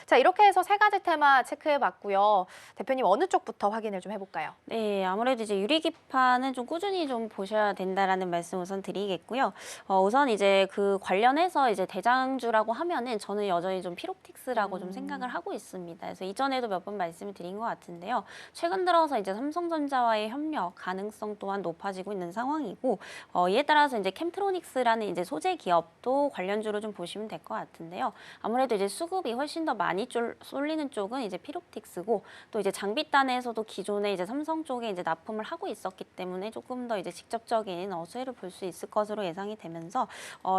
자, 이렇게 해서 세 가지 테마 체크해봤고요. 대표님 어느 쪽부터 확인을 좀 해볼까요? 네, 아무래도 이제 유리기판은 좀 꾸준히 좀 보셔야 된다라는 말씀 우선 드리겠고요. 우선 이제 그 관련해서 이제 대장주라고 하면은 저는 여전히 좀 피롭틱스라고 좀 생각을 하고 있습니다. 그래서 이전에도 몇 번 말씀을 드린 것 같은데요. 최근 들어서 이제 삼성전자와의 협력 가능성 또한 높아지고 있는 상황이고, 이에 따라서 이제 캠트로닉스라는 이제 소재 기업도 관련주로 좀 보시면 될 것 같은데요. 아무래도 이제 수급이 훨씬 더 많이 쏠리는 쪽은 이제 피롭틱스고, 또 이제 장비단에서도 기존에 이제 삼성 쪽에 이제 납품을 하고 있었기 때문에 조금 더 이제 직접적인 수혜를 볼 수 있을 것으로 예상이 되면서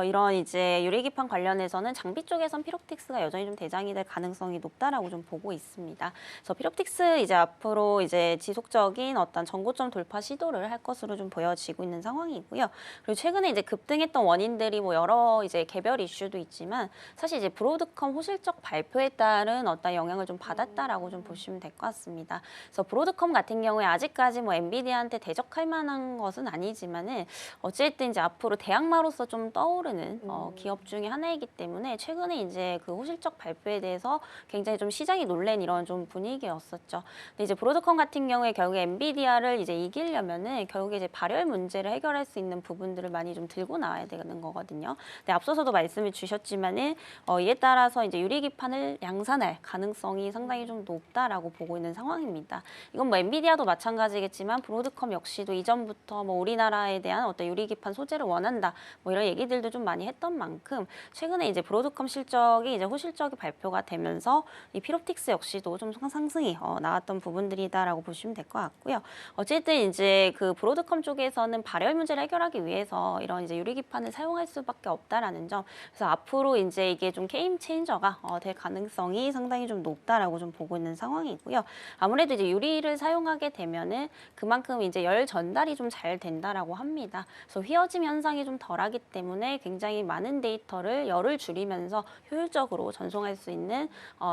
이런 이제 유리기판 관련해서는 장비 쪽에선 피롭틱스가 여전히 좀 대장이 될 가능성이 높다라고 좀 보고 있습니다. 그래서 피롭틱스 이제 앞으로 이제 지속적인 어떤 전고점 돌파 시도를 할 것으로 좀 보여지고 있는 상황이고요. 그리고 최근에 이제 급등했던 원인들이 뭐 여러 이제 개별 이슈도 있지만 사실 이제 브로드컴 호실적 발표에 따른 어떤 영향을 좀 받았다라고 좀 보시면 될 것 같습니다. 그래서 브로드컴 같은 경우에 아직까지 뭐 엔비디아한테 대적할 만한 것은 아니지만은 어쨌든 이제 앞으로 대항마로서 좀 떠오르는 기업 중에 하나이기 때문에 최근에 이제 그 호실적 발표에 대해서 굉장히 좀 시장이 놀란 이런 좀 분위기였었죠. 근데 이제 브로드컴 같은 경우에 결국에 엔비디아를 이제 이기려면은 결국에 이제 발열 문제를 해결할 수 있는 부분들을 많이 좀 들고 나와야 되는 거거든요. 근데 앞서서도 말씀을 주셨지만은 이에 따라서 이제 유리기판을 양산할 가능성이 상당히 좀 높다라고 보고 있는 상황입니다. 이건 뭐 엔비디아도 마찬가지겠지만 브로드컴 역시도 이전부터 뭐 우리나라에 대한 어떤 유리기판 소재를 원한다 뭐 이런 얘기들도 좀 많이 했던 만큼 최근에 이제 브로드컴 실적이 이제 호실적이 발표가 되면서 이 피롭틱스 역시도 좀 상승이 나왔던 부분들이다라고 보시면 될 것 같고요. 어쨌든 이제 그 브로드컴 쪽에서는 발열 문제를 해결하기 위해서 이런 이제 유리기판을 사용할 수밖에 없다라는 점. 그래서 앞으로 이제 이게 좀 게임 체인저가 될 가능성이 상당히 좀 높다라고 좀 보고 있는 상황이고요. 아무래도 이제 유리를 사용하게 되면은 그만큼 이제 열 전달이 좀 잘 된다라고 합니다. 그래서 휘어짐 현상이 좀 덜하기 때문에 굉장히 많은 데이터를 열을 줄이면서 효율적으로 전송할 수 있는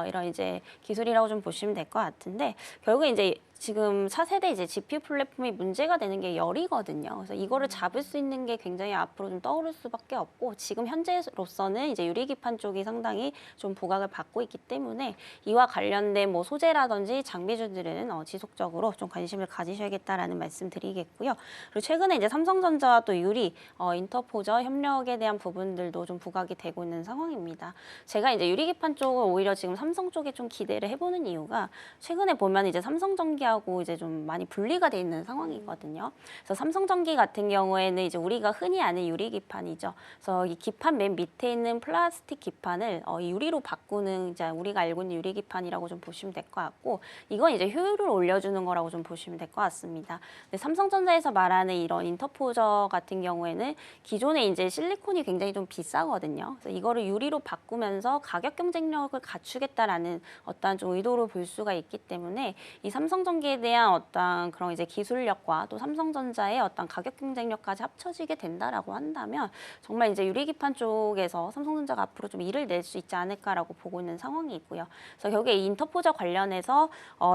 이런 이제 기술이라고 좀 보시면 될 것 같은데 결국에 이제 지금 4세대 이제 GPU 플랫폼이 문제가 되는 게 열이거든요. 그래서 이거를 잡을 수 있는 게 굉장히 앞으로 좀 떠오를 수밖에 없고 지금 현재로서는 이제 유리기판 쪽이 상당히 좀 부각을 받고 있기 때문에 이와 관련된 뭐 소재라든지 장비주들은 지속적으로 좀 관심을 가지셔야겠다라는 말씀 드리겠고요. 그리고 최근에 이제 삼성전자와 또 유리, 인터포저 협력에 대한 부분들도 좀 부각이 되고 있는 상황입니다. 제가 이제 유리기판 쪽을 오히려 지금 삼성 쪽에 좀 기대를 해보는 이유가 최근에 보면 이제 삼성전기하고 이제 좀 많이 분리가 돼 있는 상황이거든요. 그래서 삼성전기 같은 경우에는 이제 우리가 흔히 아는 유리기판이죠. 그래서 이 기판 맨 밑에 있는 플라스틱 기판을 유리로 바꾸는 이제 우리가 알고 있는 유리기판이라고 좀 보시면 될 것 같고 이건 이제 효율을 올려주는 거라고 좀 보시면 될 것 같습니다. 근데 삼성전자에서 말하는 이런 인터포저 같은 경우에는 기존에 이제 실리콘이 굉장히 좀 비싸거든요. 그래서 이거를 유리로 바꾸면서 가격 경쟁력을 갖추겠다라는 어떤 좀 의도로 볼 수가 있기 때문에 이 삼성전기에 대한 어떤 그런 이제 기술력과 또 삼성전자의 어떤 가격 경쟁력까지 합쳐지게 된다라고 한다면 정말 이제 유리기판 쪽에서 삼성전자가 앞으로 좀 일을 낼 수 있지 않을까라고 보고 있는 상황이 있고요. 그래서 결국에 이 인터포저 관련해서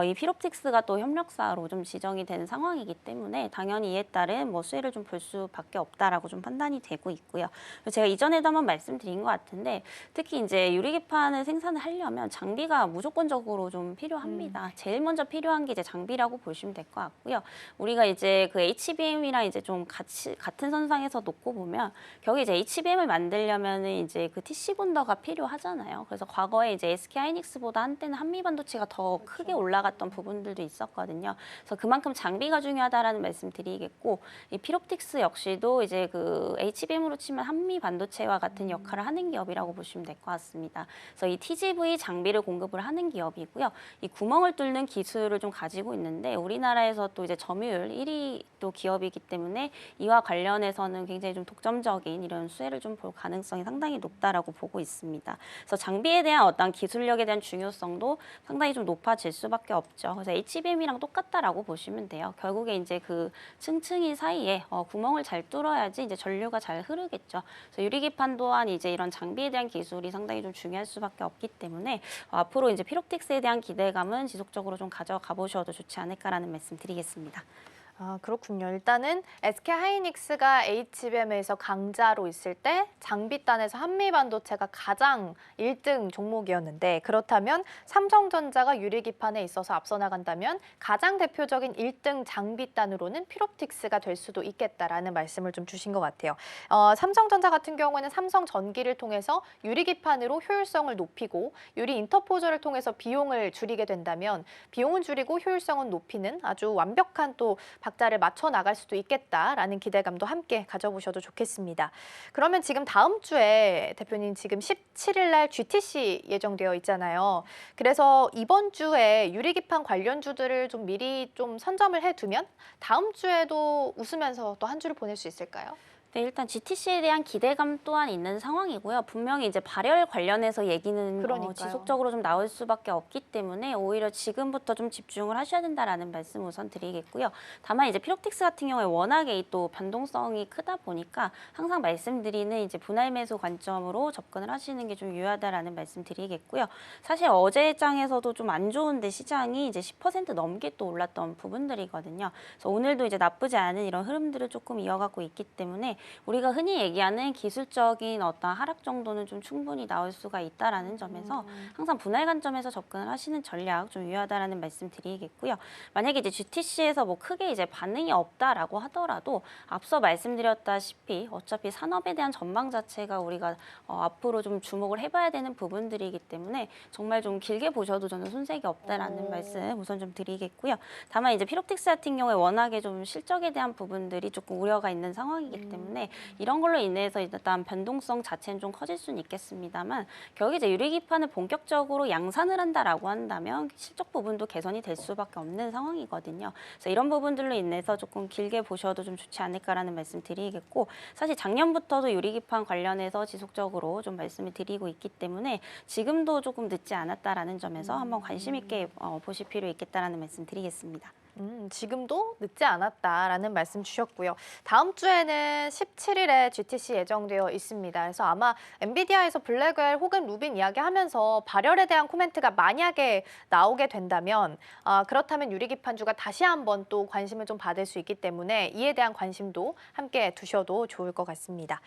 이 피롭틱스가 또 협력사로 좀 지정이 된 상황이기 때문에 당연히 이에 따른 뭐 수혜를 좀 볼 수밖에 없다라고 좀 판단이 되고 있고요. 제가 이전에도 한번 말씀드린 것 같은데 특히 이제 유리기판을 생산을 하려면 장비가 무조건적으로 좀 필요합니다. 제일 먼저 필요한 게 이제 장비라고 보시면 될 것 같고요. 우리가 이제 그 HBM이랑 이제 좀 같은 선상에서 놓고 보면 결국 이제 HBM을 만들려면은 이제 그 TC 본더가 필요하잖아요. 그래서 과거에 이제 SK 하이닉스보다 한때는 한미 반도체가 더 크게 올라갔던 부분들도 있었거든요. 그래서 그만큼 장비가 중요하다라는 말씀 드리겠고 이 피롭틱스 역시도 이제 그 HBM으로 치면 한미 반도체와 같은 역할을 하는 기업이라고 보시면 될 것 같습니다. 그래서 이 TGV 장비를 공급을 하는 기업이고요. 이 구멍을 뚫는 기술을 좀 가지고 있는데 우리나라에서 또 이제 점유율 1위 또 기업이기 때문에 이와 관련해서는 굉장히 좀 독점적인 이런 수혜를 좀 볼 가능성이 상당히 높다라고 보고 있습니다. 그래서 장비에 대한 어떤 기술력에 대한 중요성도 상당히 좀 높아질 수밖에 없죠. 그래서 HBM이랑 똑같다라고 보시면 돼요. 결국에 이제 그 층층이 사이에 구멍을 잘 뚫어야지 이제 전류가 잘 흐르겠죠. 그래서 유리기판 또한 이제 이런 장비에 대한 기술이 상당히 좀 중요할 수밖에 없기 때문에 앞으로 이제 피롭틱스에 대한 기대감은 지속적으로 좀 가져가 보셔도 좋지 않을까라는 말씀 드리겠습니다. 아, 그렇군요. 일단은 SK 하이닉스가 HBM에서 강자로 있을 때 장비단에서 한미반도체가 가장 1등 종목이었는데 그렇다면 삼성전자가 유리기판에 있어서 앞서 나간다면 가장 대표적인 1등 장비단으로는 피롭틱스가 될 수도 있겠다라는 말씀을 좀 주신 것 같아요. 삼성전자 같은 경우에는 삼성 전기를 통해서 유리기판으로 효율성을 높이고 유리 인터포저를 통해서 비용을 줄이게 된다면 비용은 줄이고 효율성은 높이는 아주 완벽한 또 박자를 맞춰 나갈 수도 있겠다라는 기대감도 함께 가져보셔도 좋겠습니다. 그러면 지금 다음 주에 대표님 지금 17일 날 GTC 예정되어 있잖아요. 그래서 이번 주에 유리기판 관련주들을 좀 미리 좀 선점을 해두면 다음 주에도 웃으면서 또 한 주를 보낼 수 있을까요? 네, 일단 GTC에 대한 기대감 또한 있는 상황이고요. 분명히 이제 발열 관련해서 얘기는 그러니까요. 지속적으로 좀 나올 수밖에 없기 때문에 오히려 지금부터 좀 집중을 하셔야 된다라는 말씀 우선 드리겠고요. 다만 이제 피롭틱스 같은 경우에 워낙에 이 또 변동성이 크다 보니까 항상 말씀드리는 이제 분할 매수 관점으로 접근을 하시는 게 좀 유효하다라는 말씀 드리겠고요. 사실 어제 장에서도 좀 안 좋은데 시장이 이제 10% 넘게 또 올랐던 부분들이거든요. 그래서 오늘도 이제 나쁘지 않은 이런 흐름들을 조금 이어가고 있기 때문에 우리가 흔히 얘기하는 기술적인 어떤 하락 정도는 좀 충분히 나올 수가 있다라는 점에서 항상 분할 관점에서 접근을 하시는 전략 좀 유효하다라는 말씀 드리겠고요. 만약에 이제 GTC에서 뭐 크게 이제 반응이 없다라고 하더라도 앞서 말씀드렸다시피 어차피 산업에 대한 전망 자체가 우리가 앞으로 좀 주목을 해봐야 되는 부분들이기 때문에 정말 좀 길게 보셔도 저는 손색이 없다라는 말씀 우선 좀 드리겠고요. 다만 이제 피롭틱스 같은 경우에 워낙에 좀 실적에 대한 부분들이 조금 우려가 있는 상황이기 때문에 이런 걸로 인해서 일단 변동성 자체는 좀 커질 수는 있겠습니다만 결국 이제 유리기판을 본격적으로 양산을 한다라고 한다면 실적 부분도 개선이 될 수밖에 없는 상황이거든요. 그래서 이런 부분들로 인해서 조금 길게 보셔도 좀 좋지 않을까라는 말씀 드리겠고 사실 작년부터도 유리기판 관련해서 지속적으로 좀 말씀을 드리고 있기 때문에 지금도 조금 늦지 않았다라는 점에서 한번 관심 있게 보실 필요 있겠다라는 말씀 드리겠습니다. 지금도 늦지 않았다라는 말씀 주셨고요. 다음 주에는 17일에 GTC 예정되어 있습니다. 그래서 아마 엔비디아에서 블랙웰 혹은 루빈 이야기하면서 발열에 대한 코멘트가 만약에 나오게 된다면 그렇다면 유리기판주가 다시 한번 또 관심을 좀 받을 수 있기 때문에 이에 대한 관심도 함께 두셔도 좋을 것 같습니다.